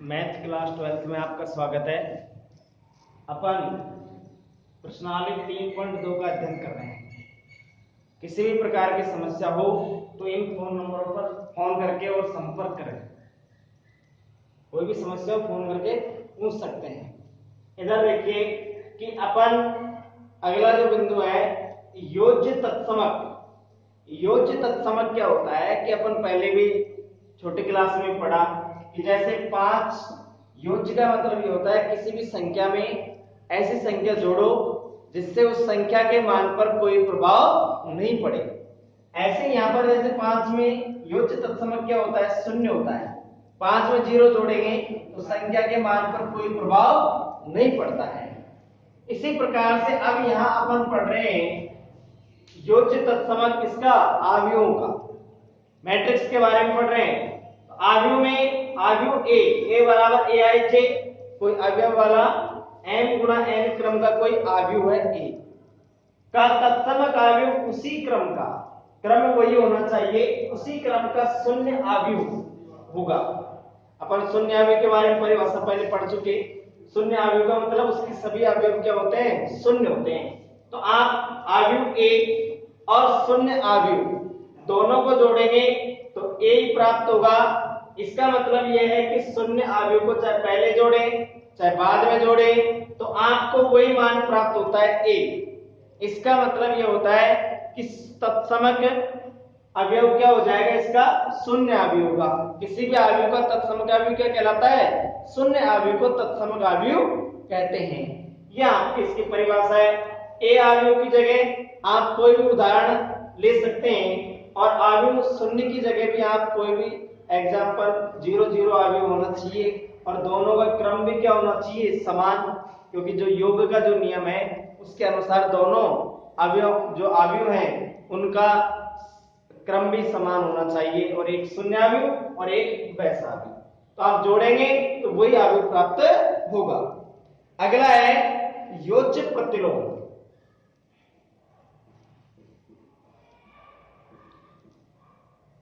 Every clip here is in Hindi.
मैथ क्लास 12th में आपका स्वागत है। अपन प्रश्नावली 3.2 का अध्ययन कर रहे हैं। किसी भी प्रकार की समस्या हो तो इन फोन नंबरों पर फोन करके और संपर्क करें। कोई भी समस्या हो फोन करके पूछ सकते हैं। इधर देखिए कि अपन अगला जो बिंदु है योज्य तत्समक। योज्य तत्समक क्या होता है कि अपन पहले भी छोटी क्लास में पढ़ा कि जैसे 5 योज्य का मतलब ये होता है किसी भी संख्या में ऐसी संख्या जोड़ो जिससे उस संख्या के मान पर कोई प्रभाव नहीं पड़े। ऐसे यहाँ पर जैसे 5 में योज्य तत्समक क्या होता है, शून्य होता है। 5 में 0 जोड़ेंगे तो संख्या के मान पर कोई प्रभाव नहीं पड़ता है। इसी प्रकार से अब यहाँ अपन पढ़ रहे हैं योज्य तत्समक किसका, आव्यूहों का। मैट्रिक्स के बारे में पढ़ रहे हैं। आव्यूह में आव्यूह ए बराबर ए आई जे, कोई अवयव वाला m गुणा n क्रम का कोई आव्यूह है ए का तत्समक आव्यूह उसी क्रम का, क्रम वही होना चाहिए, उसी क्रम का शून्य आव्यूह होगा। अपन शून्य आव्यूह के बारे में परिभाषा पहले पढ़ चुके। शून्य आव्यूह का मतलब उसके सभी अवयव क्या होते हैं, शून्य होते हैं। तो आप आव्यूह ए और शून्य आव्यूह दोनों को जोड़ेंगे तो ए ही प्राप्त होगा। इसका मतलब यह है कि शून्य आव्यूह को चाहे पहले जोड़े चाहे बाद में जोड़े तो आपको वही मान प्राप्त होता है ए। इसका मतलब यह होता है कि तत्समक अवयव क्या हो जाएगा, इसका शून्य आव्यूह होगा। किसी भी आव्यूह का तत्समक आव्यूह क्या कहलाता है, शून्य आव्यूह को तत्समक आव्यूह कहते हैं। यह आपकी इसकी परिभाषा है। ए आव्यूह की जगह आप कोई भी उदाहरण ले सकते हैं और आव्यूह शून्य की जगह भी आप कोई भी एग्जाम्पल 0 0 आव्यूह होना चाहिए और दोनों का क्रम भी क्या होना चाहिए, समान, क्योंकि जो योग का जो नियम है उसके अनुसार दोनों अवयव जो आव्यूह हैं उनका क्रम भी समान होना चाहिए, और एक शून्य आव्यूह और एक वैसा आव्यूह। तो आप जोड़ेंगे तो वही आव्यूह प्राप्त होगा। अगला है योज्य प्रतिलोम।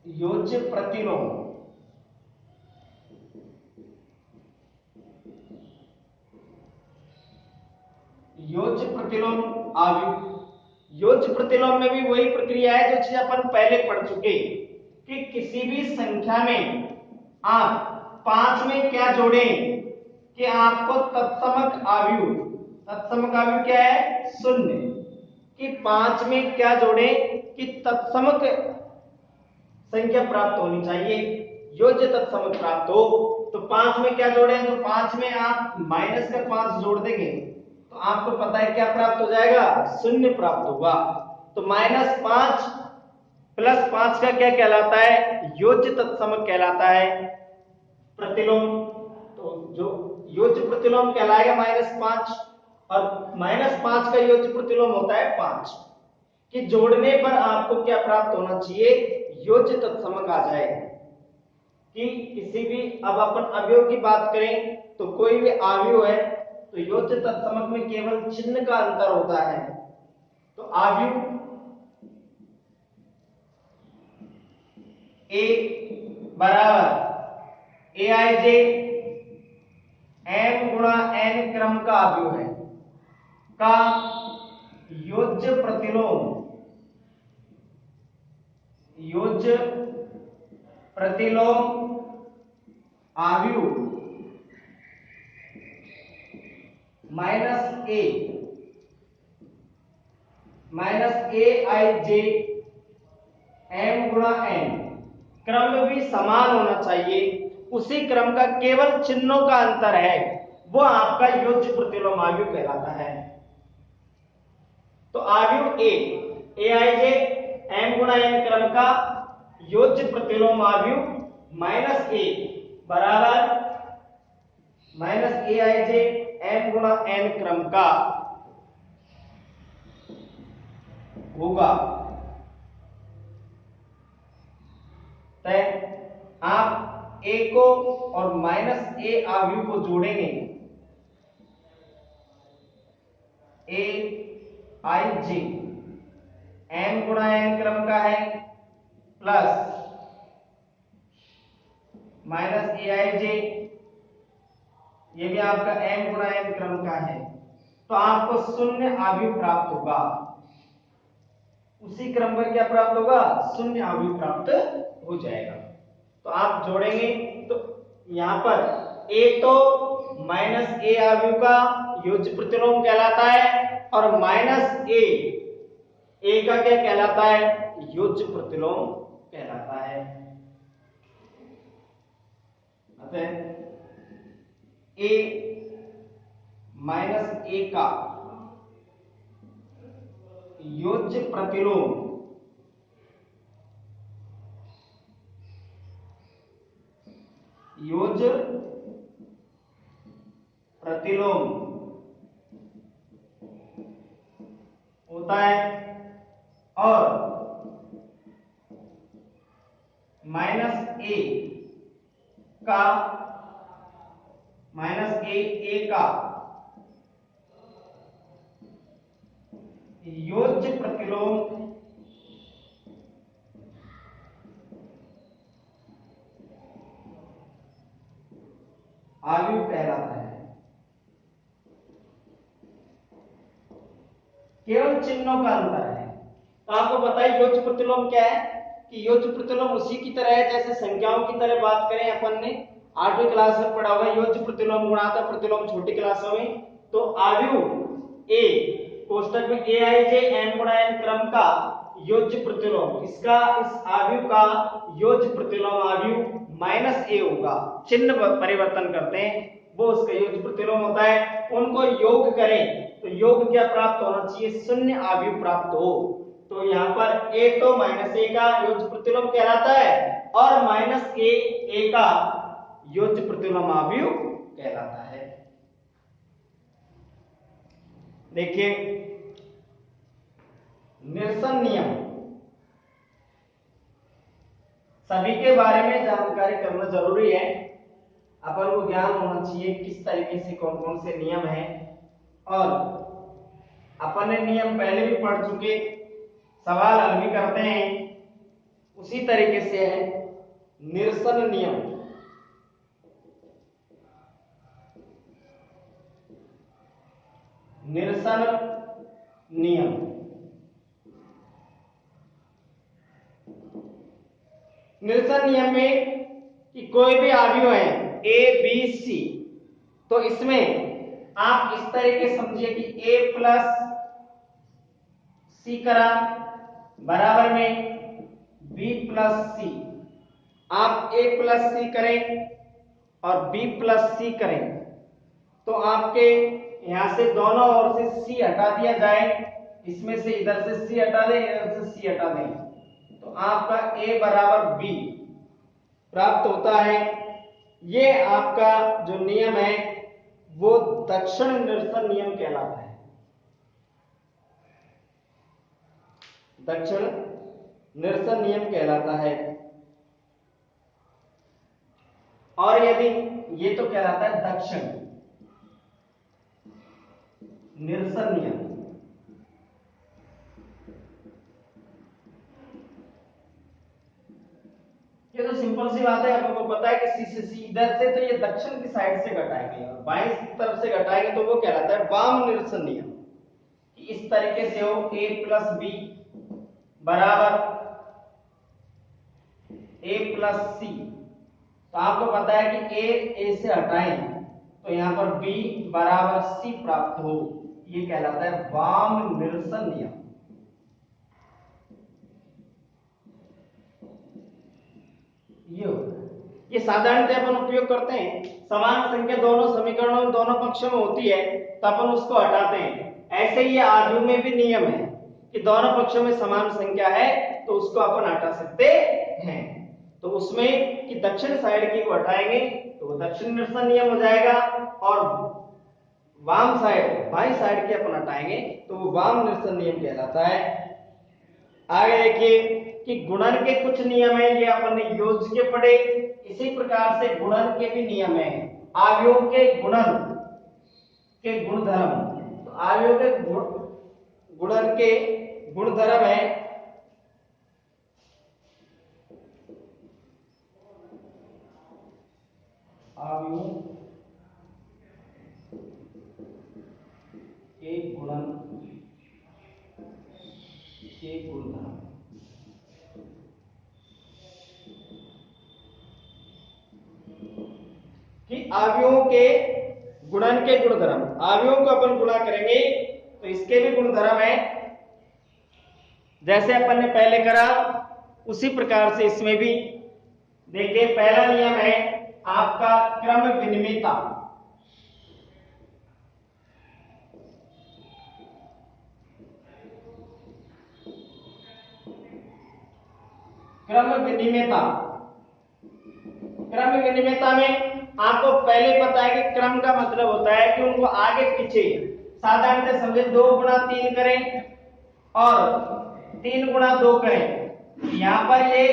योज्य प्रतिलोम योज्य प्रतिलोम आव्यूह। योज्य प्रतिलोम में भी वही प्रक्रिया है जो चीज अपन पहले पढ़ चुके कि किसी भी संख्या में आप 5 में क्या जोड़ें कि आपको तत्समक आव्यूह, तत्समक आव्यूह क्या है, शून्य, कि 5 में क्या जोड़ें कि तत्समक संख्या प्राप्त होनी चाहिए, योज्य तत्समक प्राप्त हो। तो 5 में क्या जोड़ें, तो 5 में आप माइनस का 5 जोड़ देंगे तो आपको पता है क्या प्राप्त हो जाएगा, शून्य प्राप्त होगा। तो -5 + 5 का क्या कहलाता है, योज्य तत्समक कहलाता है प्रतिलोम। तो जो योज्य प्रतिलोम कहलाएगा -5 और -5 का योज्य प्रतिलोम होता है 5, कि जोड़ने पर आपको क्या प्राप्त होना चाहिए, योज्य तत्समक आ जाए। कि किसी भी, अब अपन अवयव की बात करें तो कोई भी आव्यूह है तो योज्य तत्समक में केवल चिन्ह का अंतर होता है। तो आव्यूह ए बराबर ए आई जे m गुणा n क्रम का आव्यूह है का योज्य प्रतिलोम, योज्य प्रतिलोम आव्यूह -a आई जे m गुणा n, क्रम भी समान होना चाहिए, उसी क्रम का केवल चिन्हों का अंतर है, वो आपका योज्य प्रतिलोम आव्यूह कहलाता है। तो आव्यूह ए आई जे m गुणा n क्रम का योज्य प्रतिलोम आव्यूह -a बराबर -a आई जे m गुणा n क्रम का होगा। आप a को और -a आव्यूह को जोड़ेंगे, a आई जे m गुणा n क्रम का है प्लस -a आई जे ये भी आपका m गुणा n क्रम का है, तो आपको शून्य अवयव प्राप्त होगा। उसी क्रम पर क्या प्राप्त होगा? शून्य अवयव प्राप्त हो जाएगा। तो आप जोड़ेंगे तो यहां पर a तो माइनस a अवयव का योज्य प्रतिलोम कहलाता है और माइनस a का क्या कहलाता है? योज्य प्रतिलोम कहलाता है। अतः a माइनस a का योज्य प्रतिलोम होता है और माइनस a का योज्य प्रतिलोम अवयव कहलाता है। केवल चिन्हों का अंतर है। तो आपको पता है योज्य प्रतिलोम क्या है कि योज्य प्रतिलोम उसी की तरह है जैसे संख्याओं की तरह बात करें अपन ने 8वीं क्लास में पढ़ा होगा योज्य प्रतिलोम गुणाता प्रतिलोम छोटी क्लासों में। तो अवयव a कोष्टक में aij m गुणा n क्रम का योज्य प्रतिलोम, इसका इस अवयव का योज्य प्रतिलोम अवयव माइनस a होगा। चिन्ह परिवर्तन करते हैं वो उसका योज्य प्रतिलोम होता है। उनको योग करें तो योग क्या प्राप्त होना चाहिए? शून्य अवयव प्राप्त हो। तो यहाँ पर a तो माइनस a का योज्य प्रतिलोम कहलाता है और माइनस a का योज्य प्रतिलोम अवयव कहलाता है। देखिए निरसन नियम, सभी के बारे में जानकारी करना जरूरी है। अपन को ज्ञान होना चाहिए किस तरीके से कौन कौन से नियम हैं और अपन ने नियम पहले भी पढ़ चुके, सवाल हल भी करते हैं। उसी तरीके से है निरसन नियम। निरसन नियम निरसन नियम में कि कोई भी अवयव है a b c, तो इसमें आप इस तरीके समझिए कि a प्लस c करा बराबर में b प्लस c। आप a प्लस c करें और b प्लस c करें तो आपके यहां से दोनों ओर से c हटा दिया जाए, इसमें से इधर से c हटा दें, इधर से c हटा दें, तो आपका a बराबर b प्राप्त होता है। ये आपका जो नियम है वो दक्षिण निरसन नियम कहलाता है। दक्षिण निरसन नियम कहलाता है। और यदि ये तो कहलाता है दक्षिण निरसन नियम। ये तो सिंपल सी बात है, आपको पता है कि सी से सी इधर से तो ये दक्षिण की साइड से घटाएंगे और बाएं तरफ से घटाएंगे तो वो कहलाता है वाम निरसन नियम। इस तरीके से हो a प्लस बी बराबर a प्लस सी, तो आपको पता है कि a से हटाएं तो यहां पर b बराबर c प्राप्त हो, ये कहलाता है वाम निरसन नियम। ये साधारणतः अपन उपयोग करते हैं, समान संख्या दोनों समीकरणों में दोनों पक्षों में होती है तो अपन उसको हटाते हैं। ऐसे ही आव्यूह में भी नियम है कि दोनों पक्षों में समान संख्या है तो उसको अपन हटा सकते हैं। तो उसमें कि दक्षिण साइड की को हटाएंगे तो वो दक्षिण निरसन नियम हो जाएगा और वाम साइड बाईं साइड की अपन हटाएंगे तो वो वाम निरसन नियम कहलाता है। आगे देखिए कि गुणन के कुछ नियम है, ये अपन ने योज्य के पढ़े, इसी प्रकार से गुणन के भी नियम है। अवयव के गुणन के गुणधर्म, तो अवयव के गुणन के गुणधर्म है अवयव अवयवों के गुणन के गुणधर्म, अवयवों को अपन गुणा करेंगे तो इसके भी गुणधर्म है, जैसे अपन ने पहले करा उसी प्रकार से इसमें भी। देखिए पहला नियम है आपका क्रम विनिमेयता। क्रम विनिमेयता, क्रम विनिमेयता में आपको पहले पता है कि क्रम का मतलब होता है कि उनको आगे पीछे साधारणतः समझे 2 गुणा 3 करें और 3 गुणा 2 करें। यहां पर ये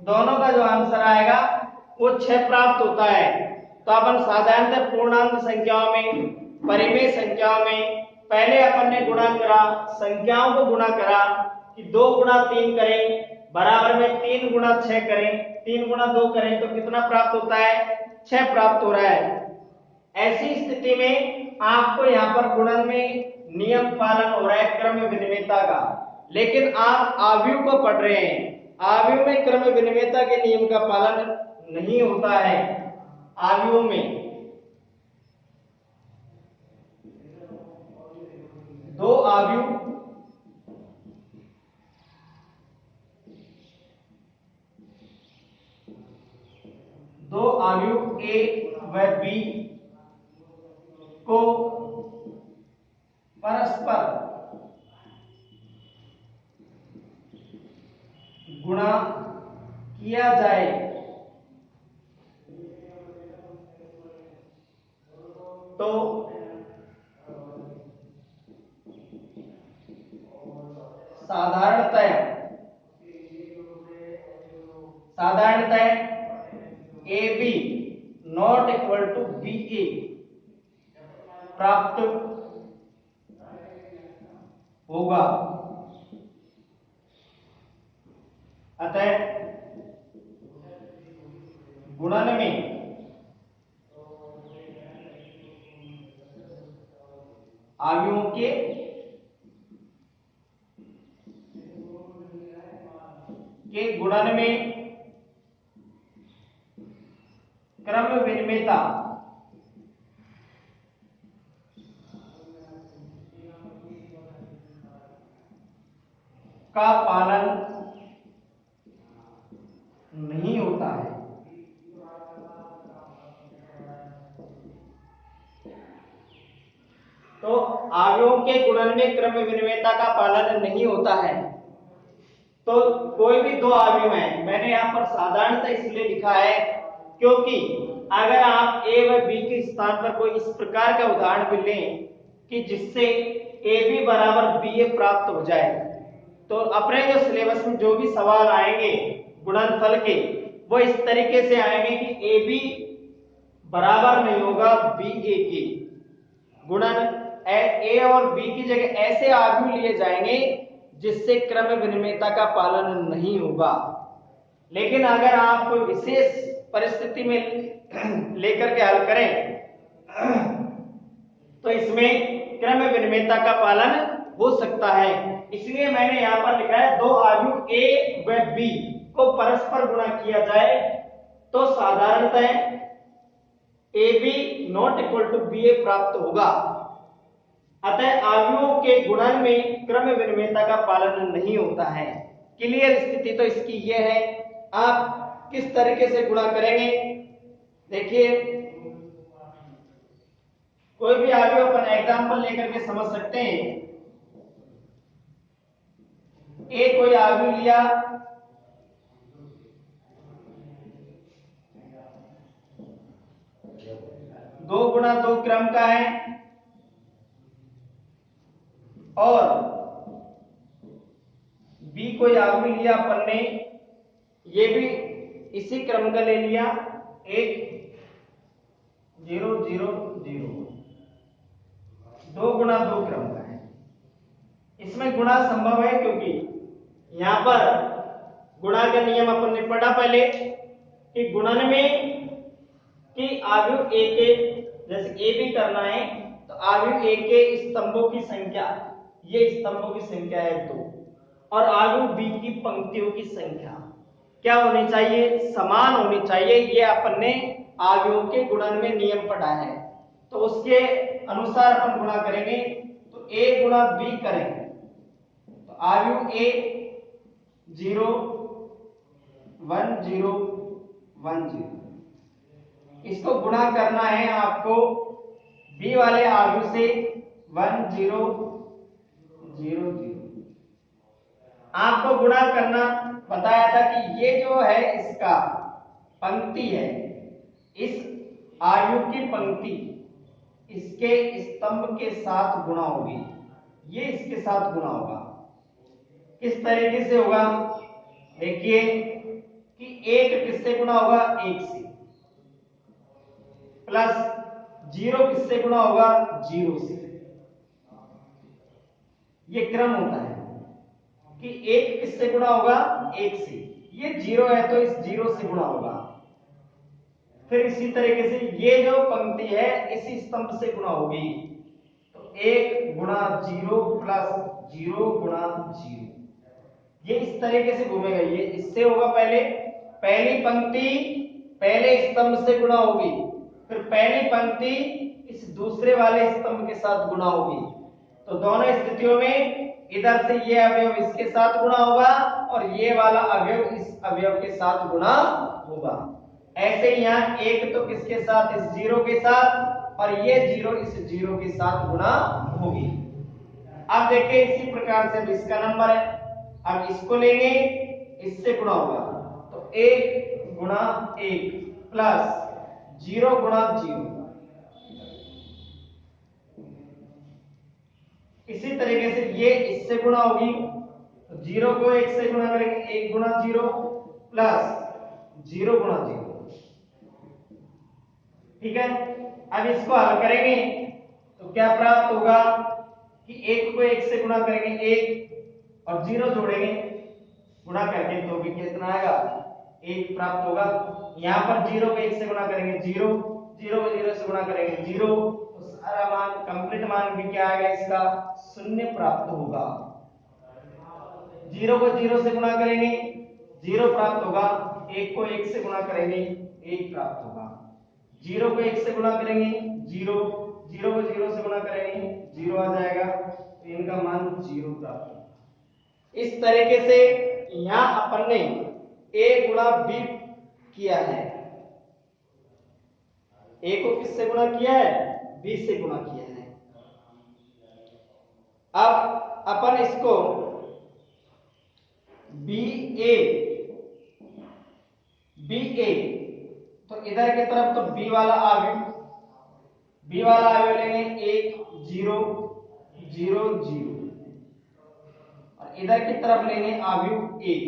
दोनों का जो आंसर आएगा वो 6 प्राप्त होता है। तो अपन साधारणतः पूर्णांक संख्याओं में, परिमेय संख्याओं में पहले अपन ने गुणा करा, संख्याओं को गुणा करा कि 2 गुणा 3 करें बराबर में 3 गुणा 6 करें, 3 गुणा 2 करें तो कितना प्राप्त होता है, 6 प्राप्त हो रहा है। ऐसी स्थिति में आपको यहाँ पर गुणन में नियम पालन हो रहा है क्रम विनिमेयता का, लेकिन आप अवयव को पढ़ रहे हैं, अवयव में क्रम विनिमेयता के नियम का पालन नहीं होता है। अवयव में 2 अवयव, दो अवयव ए व बी को परस्पर गुणा किया जाए तो साधारणतः A B not equal to B A प्राप्त होगा। अतः गुणन में अवयवों के गुणन में क्रम विनिमेयता का पालन नहीं होता है। तो अवयवों के गुणन में क्रम विनिमेयता का पालन नहीं होता है। तो कोई भी 2 अवयव हैं, मैंने यहाँ पर साधारणतः इसलिए लिखा है क्योंकि अगर आप a व b के स्थान पर कोई इस प्रकार का उदाहरण भी लें कि जिससे ab बराबर ba प्राप्त हो जाए, तो अपने जो सिलेबस में जो भी सवाल आएंगे गुणनफल के वो इस तरीके से आएंगे कि ab बराबर नहीं होगा ba के। गुणन a और b की जगह ऐसे अवयव लिए जाएंगे जिससे क्रम विनिमेयता का पालन नहीं होगा। लेकिन अगर आप कोई विशेष परिस्थिति में लेकर के हल करें तो इसमें क्रम विनिमेयता का पालन हो सकता है। इसलिए मैंने यहाँ पर लिखा है 2 अवयव a व b को परस्पर गुणा किया जाए तो साधारणतः ab not equal to ba प्राप्त होगा। अतः अवयवों के गुणन में क्रम विनिमेयता का पालन नहीं होता है। क्लियर स्थिति तो इसकी यह है। आप किस तरीके से गुणा करेंगे, देखिए कोई भी अवयव अपन एग्जांपल लेकर के समझ सकते हैं। ए कोई अवयव लिया, दो गुणा 2 क्रम का है और बी कोई अवयव लिया अपन ने, ये भी इसी क्रम का ले लिया 1 0 0 0, 2 गुणा 2 क्रम का है। इसमें गुणा संभव है क्योंकि यहां पर गुणा का नियम अपन ने पढ़ा पहले कि गुणन में कि अवयव ए के, जैसे ए भी करना है तो अवयव ए के स्तंभों की संख्या, ये स्तंभों की संख्या है 2 और अवयव बी की पंक्तियों की संख्या क्या होनी चाहिए, समान होनी चाहिए। ये अपन ने अवयवों के गुणन में नियम पढ़ा है, तो उसके अनुसार अपन गुणा करेंगे। तो a गुणा b करेंगे तो अवयव a 0 1 0 1 0, इसको गुणा करना है आपको b वाले अवयव से 1 0 0 0। आपको गुणा करना बताया था कि ये जो है इसका पंक्ति है, इस अवयव की पंक्ति इसके स्तंभ के साथ गुणा होगी, ये इसके साथ गुणा होगा। किस तरीके से होगा, देखिए कि एक किससे गुणा होगा, एक से, प्लस 0 किससे गुणा होगा, 0 से। ये क्रम होता है कि एक किससे गुणा होगा, एक से, ये 0 है तो इस 0 से गुणा होगा। फिर इसी तरीके से ये जो पंक्ति है इसी स्तंभ से गुणा होगी, तो 1 गुणा 0 प्लस 0 गुणा 0, ये इस तरीके से घूमेगा। ये इससे होगा, पहली पंक्ति पहले स्तंभ से गुणा होगी, फिर पहली पंक्ति इस दूसरे वाले स्तंभ के साथ गुणा होगी। तो दोनों स्थितियों में इधर से ये अवयव इसके साथ गुणा होगा और ये वाला अवयव इस अवयव के साथ गुणा होगा। ऐसे ही यहाँ एक तो किसके साथ, इस 0 के साथ, और ये 0 इस 0 के साथ गुणा होगी। अब देखिए इसी प्रकार से इसका नंबर है, अब इसको लेंगे, इससे गुणा होगा, तो 1 गुणा 1 प्लस 0 गुणा 0। इसी तरीके से ये इससे गुणा होगी, तो 0 को 1 से गुणा करेंगे, 1 गुणा 0 प्लस 0 गुणा 0। ठीक है, अब इसको हल करेंगे तो क्या प्राप्त होगा कि 1 को 1 से गुणा करेंगे 1 और 0 जोड़ेंगे, गुणा करके तो भी कितना आएगा, 1 प्राप्त होगा। यहाँ पर 0 को 1 से गुणा करेंगे 0, 0 को 0 से गुणा करेंगे 0, तो सारा मान कंप्लीट मान भी क्या आएगा, इसका 0 प्राप्त होगा। 0 को 0 से गुणा करेंगे 0 प्राप्त होगा, 1 को 1 से गुणा करेंगे 1 प्राप्त होगा, 0 को 1 से गुणा करेंगे 0, 0 को 0 से गुणा करेंगे 0 आ जाएगा, तो इनका मान 0 प्राप्त होगा। इस तरीके से यहां अपन ने a गुणा b किया है, a को किससे गुणा किया है, b से गुणा किया है। अब अपन इसको ba तो इधर की तरफ तो b वाला अवयव लेंगे 1 0 0 0, और इधर की तरफ लेंगे अवयव 1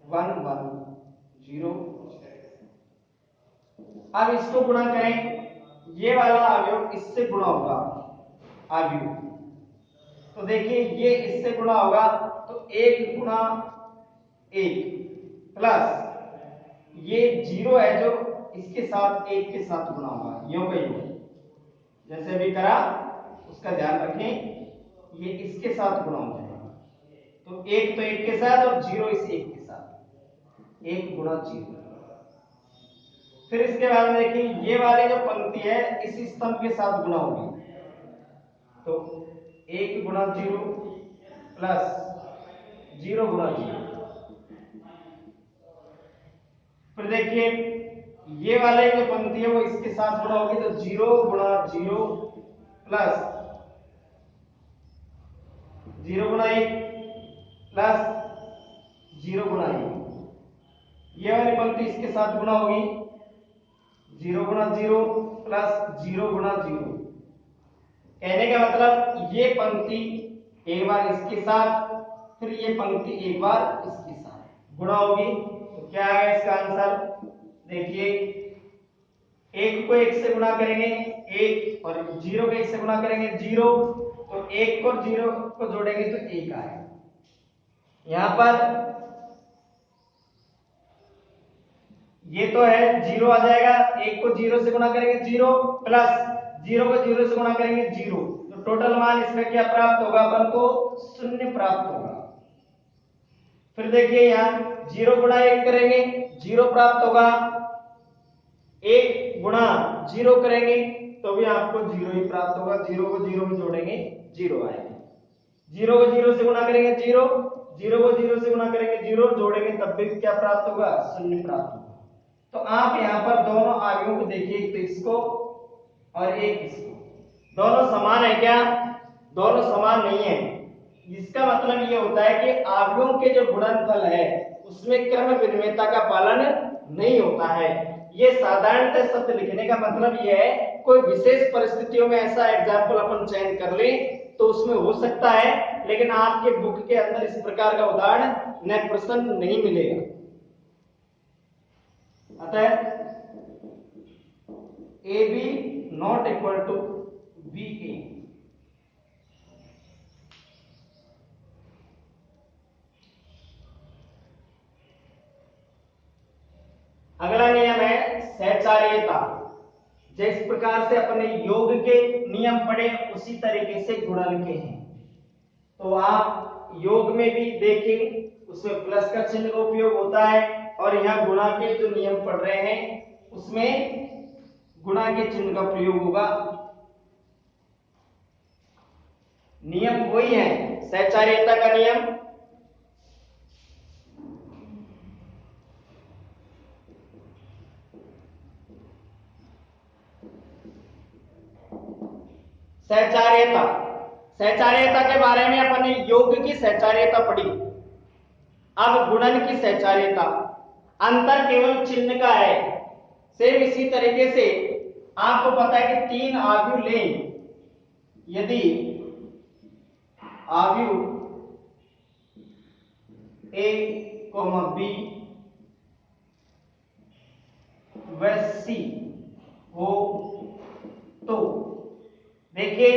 1 1 0। अब इसको गुणा करें, ये वाला अवयव इससे गुणा होगा अवयव, तो देखिए ये इससे गुणा होगा, तो 1 गुणा 1 प्लस ये 0 है जो इसके साथ 1 के साथ गुणा होगा, योग जैसे अभी करा उसका ध्यान रखें, ये इसके साथ गुणा हो जाएगा, तो 1 तो 1 के साथ और 0 इस 1 के साथ, 1 गुणा 0। फिर इसके बाद में देखिए ये वाली जो पंक्ति है इस स्तंभ के साथ गुणा होगी, तो 1 गुणा 0 प्लस 0 गुणा 0। फिर देखिए ये वाले जो पंक्ति है वो इसके साथ गुणा होगी, तो 0 गुणा 0 प्लस 0 गुणा 1 प्लस 0 गुणा 1। ये वाली पंक्ति इसके साथ गुणा होगी, 0 गुणा 0 प्लस 0 गुणा 0। कहने का मतलब ये पंक्ति एक बार इसके साथ, फिर ये पंक्ति एक बार इसके साथ गुणा होगी, तो क्या है इसका आंसर, देखिए 1 को 1 से गुणा करेंगे 1 और 0 को 1 से गुणा करेंगे 0, तो 1 को 0 को जोड़ेंगे तो 1 आएगा। यहां पर ये तो है 0 आ जाएगा, 1 को 0 से गुणा करेंगे 0 प्लस 0 को 0 से गुणा करेंगे 0, तो टोटल मान इसमें क्या प्राप्त होगा, अपन को 0 प्राप्त होगा। फिर देखिए यहां 0 गुणा 1 करेंगे 0 प्राप्त होगा, एक गुणा 0 करेंगे तो भी आपको 0 ही प्राप्त होगा। 0 को 0 में जोड़ेंगे 0 आएगा। 0 को 0 से गुणा करेंगे 0, 0 को 0 से गुणा करेंगे 0, जोड़ेंगे तब भी क्या प्राप्त होगा? 0 प्राप्त होगा। तो आप यहाँ पर दोनों आयुओं को देखिए, एक तो इसको और एक इसको, दोनों समान है क्या? दोनों समान नहीं है। इसका मतलब ये होता है कि आयुओं के जो गुणनफल है उसमें क्रम विनिमेयता का पालन नहीं होता है। ये साधारणतः शब्द लिखने का मतलब ये है, कोई विशेष परिस्थितियों में ऐसा एग्जाम्पल अपन चयन कर ले तो उसमें हो सकता है, लेकिन आपके बुक के अंदर इस प्रकार का उदाहरण न प्रश्न नहीं मिलेगा। अतः A B not equal to B A. अगला नियम है सहचार्यता। जिस प्रकार से अपने योग के नियम पढ़े उसी तरीके से गुणन के हैं। तो आप योग में भी देखें, उसमें प्लस का चिन्ह का उपयोग होता है, और यहाँ गुणा के जो नियम पढ़ रहे हैं उसमें गुणा के चिन्ह का प्रयोग होगा। नियम वही है, सहचार्यता का नियम। सहचार्यता, सहचार्यता के बारे में अपन ने योग की सहचार्यता पढ़ी। अब गुणन की सहचार्यता, अंतर केवल चिन्ह का है। सेम इसी तरीके से आपको पता है कि 3 आव्यूह लें, यदि आव्यूह A, B व C हो तो देखिए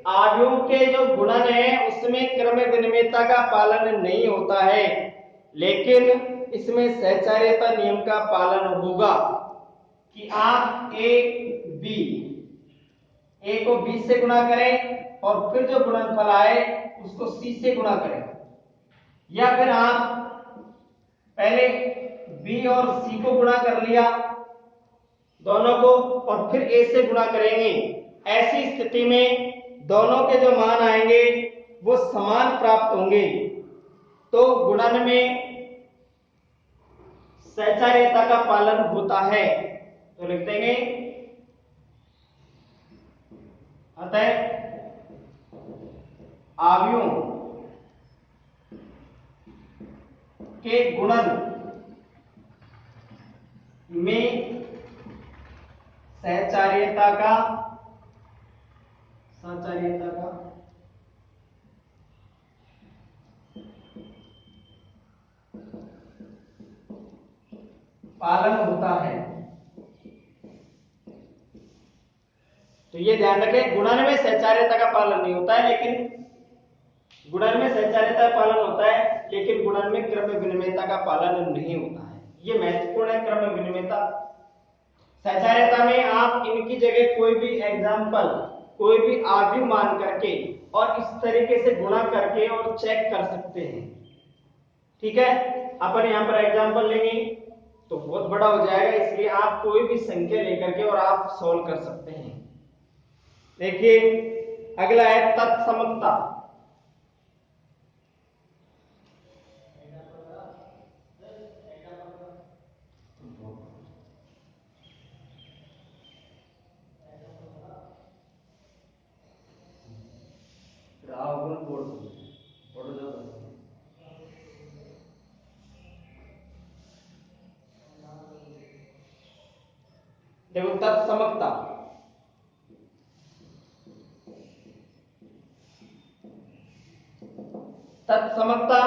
आव्यूह के जो गुणन है उसमें क्रम विनिमेयता का पालन नहीं होता है, लेकिन इसमें सहचार्यता नियम का पालन होगा कि आप ए को बी से गुणा करें और फिर जो गुणनफल आए उसको सी से गुणा करें, या फिर आप पहले बी और सी को गुणा कर लिया दोनों को और फिर ए से गुणा करेंगे। ऐसी स्थिति में दोनों के जो मान आएंगे वो समान प्राप्त होंगे, तो गुणन में सहचार्यता का पालन होता है। तो लिख देंगे अतः आव्यूहों के गुणन में सहचार्यता का पालन होता है। तो ये ध्यान रखें, गुणन में सहचार्यता का पालन नहीं होता है, लेकिन गुणन में सहचार्यता का पालन होता है, लेकिन गुणन में क्रम विनिमेयता का पालन नहीं होता है। ये महत्वपूर्ण है, क्रम विनिमेयता। सहचार्यता में आप इनकी जगह कोई भी एग्जाम्पल, कोई भी आव्यूह मान करके और इस तरीके से गुणा करके और चेक कर सकते हैं। ठीक है, अपन यहाँ पर एग्जाम्पल लेंगे तो बहुत बड़ा हो जाएगा, इसलिए आप कोई भी संख्या लेकर के और आप सॉल्व कर सकते हैं। देखिए अगला है तत्समकता। देखो तत्समकता, तत्समकता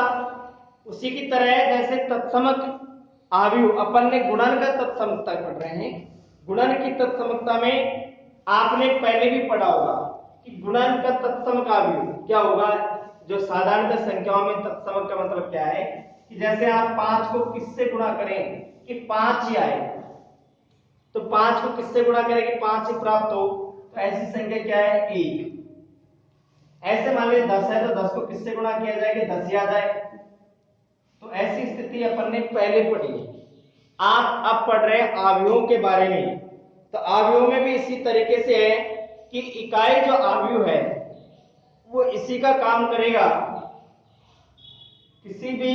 उसी की तरह है जैसे तत्समक आव्यूह। अपन ने गुणन का तत्समकता पढ़ रहे हैं। गुणन की तत्समकता में आपने पहले भी पढ़ा होगा कि गुणन का तत्समक आव्यूह क्या होगा। जो साधारणतः संख्याओं में तत्समक का मतलब क्या है कि जैसे आप 5 को किससे गुणा करें कि 5 ही आए, तो 5 को किससे गुणा करें कि 5 ही प्राप्त हो, तो ऐसी संख्या क्या है 1। ऐसे मान लीजिए 10 है तो 10 को किससे गुणा किया जाए कि 10 ही आ जाए। तो ऐसी स्थिति अपन ने पहले पढ़ी है। आप अब पढ़ रहे हैं आव्यूहों के बारे में। तो आव्यूहों में भी इसी तरीके से है कि इकाई जो आव्यूह है वो इसी का काम करेगा। किसी भी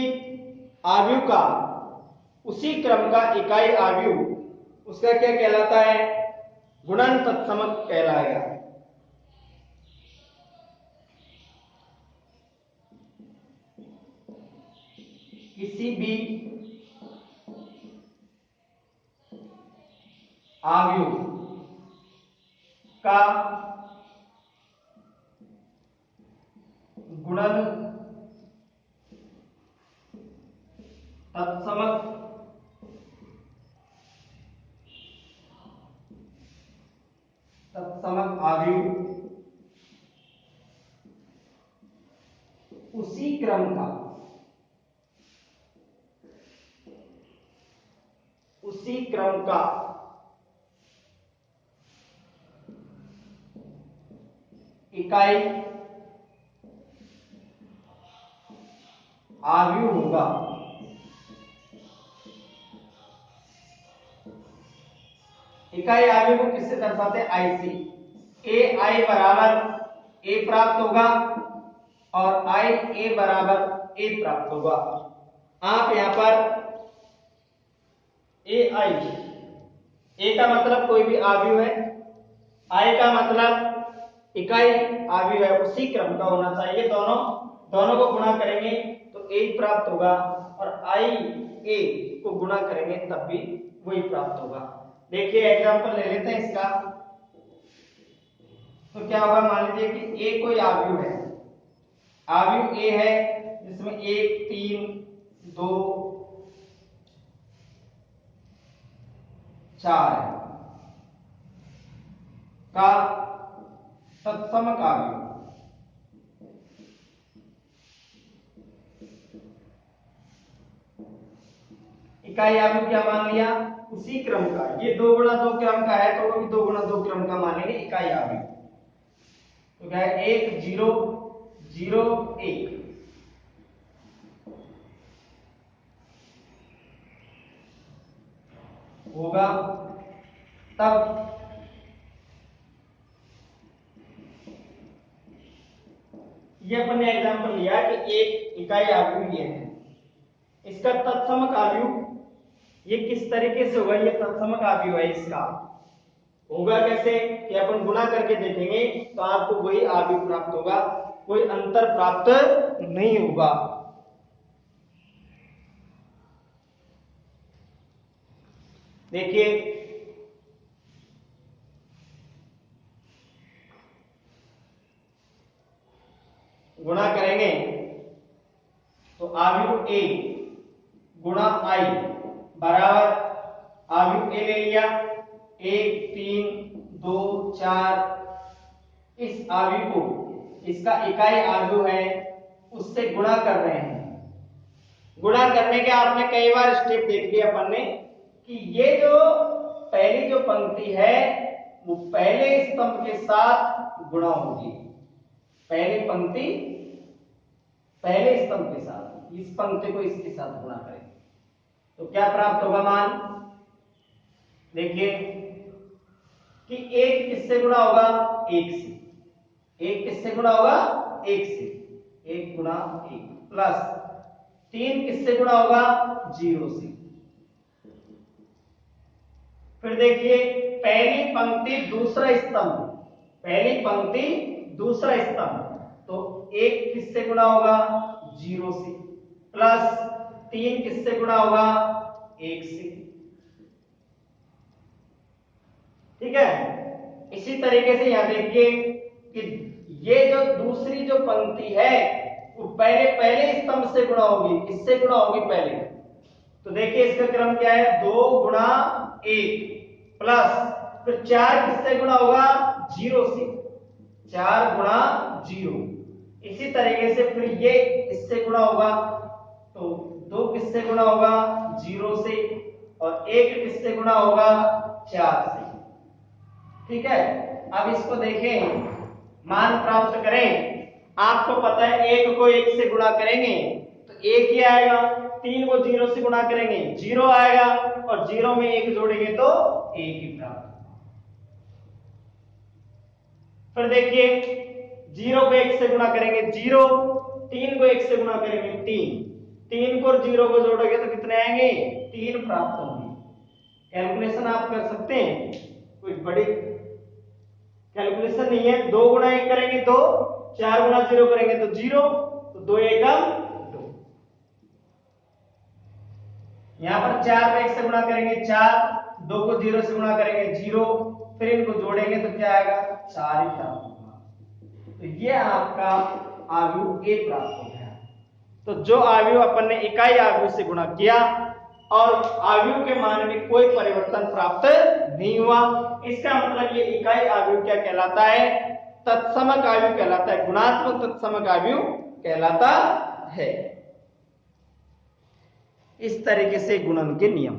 आव्यूह का उसी क्रम का इकाई आव्यूह उसका क्या कहलाता है? गुणन तत्समक कहलाएगा। किसी भी आव्यूह का गुणन तत्समक आव्यूह उसी क्रम का इकाई आव्यूह होगा। इकाई आव्यूह को किससे दर्शाते हैं? आई से। ए आई बराबर ए प्राप्त होगा और आई ए बराबर ए प्राप्त होगा। आप यहां पर ए आई, ए का मतलब कोई भी आव्यूह है, आई का मतलब इकाई आव्यूह है, उसी क्रम का होना चाहिए। दोनों को गुणा करेंगे तो ए प्राप्त होगा और आई ए को गुणा करेंगे तब भी वही प्राप्त होगा। देखिए एग्जांपल ले लेते हैं इसका। तो क्या होगा? मान लीजिए कि ए कोई आव्यूह है, आव्यूह ए है जिसमें 1 3 2 4 है का तत्समक आव्यूह। इकाई आव्यूह क्या मान लिया? उसी क्रम का। ये 2 गुणा 2 क्रम का है तो वो भी 2 गुणा 2 क्रम का मानेंगे इकाई आव्यूह। तो क्या है? 1 0 0 1 होगा। तब ये अपन ने एग्जांपल लिया कि एक इकाई आव्यूह ये है, इसका तत्समक आव्यूह ये किस तरीके से होगा? ये तत्समक आव्यूह है, इसका होगा कैसे कि अपन गुणा करके देखेंगे तो आपको वही आव्यूह प्राप्त होगा, कोई अंतर प्राप्त नहीं होगा। देखिए गुणा करेंगे तो आव्यूह ए गुणा आई बराबर आव्यूह ए ले लिया 1 3 2 4। इस आव्यूह को इसका इकाई आव्यूह है उससे गुणा कर रहे हैं। गुणा करने के आपने कई बार स्टेप देख लिया अपन ने कि ये जो पहली जो पंक्ति है वो पहले स्तंभ के साथ गुणा होगी। पहली पंक्ति पहले स्तंभ के साथ, इस पंक्ति को इसके साथ गुणा करें तो क्या प्राप्त होगा? मान देखिए कि 1 किससे गुणा होगा? 1 से। 1 किससे गुणा होगा? 1 से। 1 गुणा 1 प्लस 3 किससे गुणा होगा? 0 से। फिर देखिए पहली पंक्ति दूसरा स्तंभ, पहली पंक्ति दूसरा स्तंभ, तो 1 किससे गुणा होगा? 0 से प्लस 3 किससे गुणा होगा? 1 से। ठीक है। इसी तरीके से यहां देखिए कि ये जो दूसरी जो पंक्ति है वो पहले स्तंभ से गुणा होगी, किससे गुणा होगी? पहले। तो देखिए इसका क्रम क्या है? 2 गुणा 1 प्लस फिर 4 किससे गुणा होगा? 0 से। 4 गुणा 0। इसी तरीके से फिर ये इससे गुणा होगा तो 2 किससे गुणा होगा? 0 से और 1 किससे गुणा होगा? 4 से। ठीक है। अब इसको देखें, मान प्राप्त करें। आपको पता है 1 को 1 से गुणा करेंगे तो 1 ही आएगा, 3 को 0 से गुणा करेंगे 0 आएगा, और 0 में 1 जोड़ेंगे तो 1 ही प्राप्त होगा। फिर देखिए 0 को 1 से गुणा करेंगे 0, 3 को 1 से गुणा करेंगे 3 को और 0 को जोड़ोगे तो कितने आएंगे? 3 प्राप्त होंगे। कैलकुलेशन आप कर सकते हैं, कोई बड़ी कैलकुलेशन नहीं है। 2 गुणा 1 करेंगे 2, 4 गुणा 0 करेंगे तो 0, तो 2 एकम 2। यहां पर 4 को 1 से गुणा करेंगे 4, 2 को 0 से गुणा करेंगे 0, फिर इनको जोड़ेंगे तो क्या आएगा? 4 ही प्राप्त होगा। तो ये आपका आव्यूह ए प्राप्त हो गया। तो जो आव्यूह अपन ने इकाई आव्यूह से गुणा किया और आव्यूह के मान में कोई परिवर्तन प्राप्त नहीं हुआ, इसका मतलब ये इकाई आव्यूह क्या कहलाता है? तत्समक आव्यूह कहलाता है, गुणात्मक तत्समक आव्यूह कहलाता है। इस तरीके से गुणन के नियम।